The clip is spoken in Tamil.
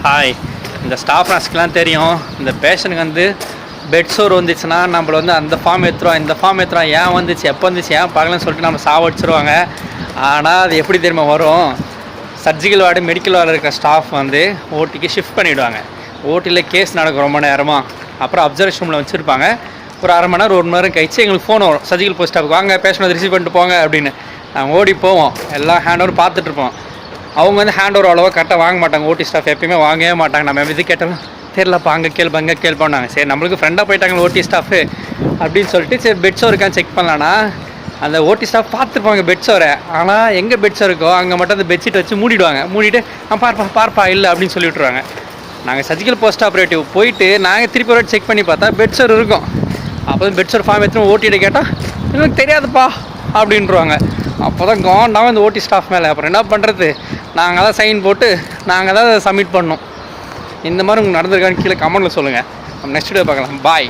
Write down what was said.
ஹாய். இந்த ஸ்டாஃப் நர்ஸ்க்குலாம் தெரியும், இந்த பேஷண்ட்டுக்கு வந்து பெட் சோர் வந்துச்சுன்னா நம்மள வந்து அந்த ஃபார்ம் எடுத்துருவோம், இந்த ஃபார்ம் எடுத்துருவோம், ஏன் வந்துச்சு, எப்போ வந்துச்சு, ஏன் பார்க்கலன்னு சொல்லிட்டு நம்ம சாவடிச்சிருவாங்க. ஆனால் அது எப்படி தெரியுமா வரும், சர்ஜிக்கல் வார்டு மெடிக்கல் வார்டில் இருக்கிற ஸ்டாஃப் வந்து ஓடிக்கு ஷிஃப்ட் பண்ணிவிடுவாங்க. ஓடியில் கேஸ் நடக்கும் ரொம்ப நேரமாக. அப்புறம் அப்சர்வேஷன் ரூமில் வச்சுருப்பாங்க. ஒரு அரை மணி நேரம் 1 மணி நேரம் கழிச்சு எங்களுக்கு ஃபோன் வரும், சர்ஜிக்கல் போஸ்ட் ஸ்டாஃப்க்கு வாங்க பேஷண்ட் வந்து ரிசீவ் பண்ணிட்டு போங்க அப்படின்னு. நாங்கள் ஓடி போவோம், எல்லாம் ஹேண்ட் ஓவர் பார்த்துட்ருப்போம். அவங்க வந்து ஹேண்ட் ஓவர் அவ்வளோவா கரெக்டாக வாங்க மாட்டாங்க. ஓடி ஸ்டாஃப் எப்பயுமே வாங்கவே மாட்டாங்க. நம்ம இது கேட்டாலும் தெரியலப்பா, அங்கே கேள்வி அங்கே கேள்வி பண்ணாங்க. சரி நம்மளுக்கு ஃப்ரெண்டாக போயிட்டாங்க ஓடி ஸ்டாஃபு அப்படின்னு சொல்லிட்டு சரி பெட் ஷோ இருக்கான்னு செக் பண்ணலான்னா அந்த ஓடி ஸ்டாஃப் பார்த்துருப்பாங்க பெட் ஷோரை. ஆனால் எங்கே பெட் ஷோ இருக்கோ அங்கே மட்டும் அந்த பெட்ஷீட் வச்சு மூடிடுவாங்க. மூடிட்டு பார்ப்பா இல்லை அப்படின்னு சொல்லி விட்ருவாங்க. நாங்கள் சர்ஜிக்கல் போஸ்ட் ஆப்ரேட்டிவ் போயிட்டு நாங்கள் திருப்பி ஒரு செக் பண்ணி பார்த்தா பெட் ஷோர் இருக்கும். அப்போ பெட் ஷோர் ஃபார்ம் எடுத்துன்னு ஓட்டிகிட்ட கேட்டால் எனக்கு தெரியாதுப்பா அப்படின்ட்டுருவாங்க. அப்போ தான் காண்டாகவும் இந்த ஓடி ஸ்டாஃப் மேலே. அப்புறம் என்ன பண்ணுறது, நாங்கள் தான் சைன் போட்டு நாங்கள் தான் சப்மிட் பண்ணோம். இந்த மாதிரி உங்களுக்கு நடந்திருக்கான்னு கீழே கமெண்ட்டில் சொல்லுங்கள். நம்ம நெக்ஸ்ட் வீடியோ பார்க்கலாம். பாய்.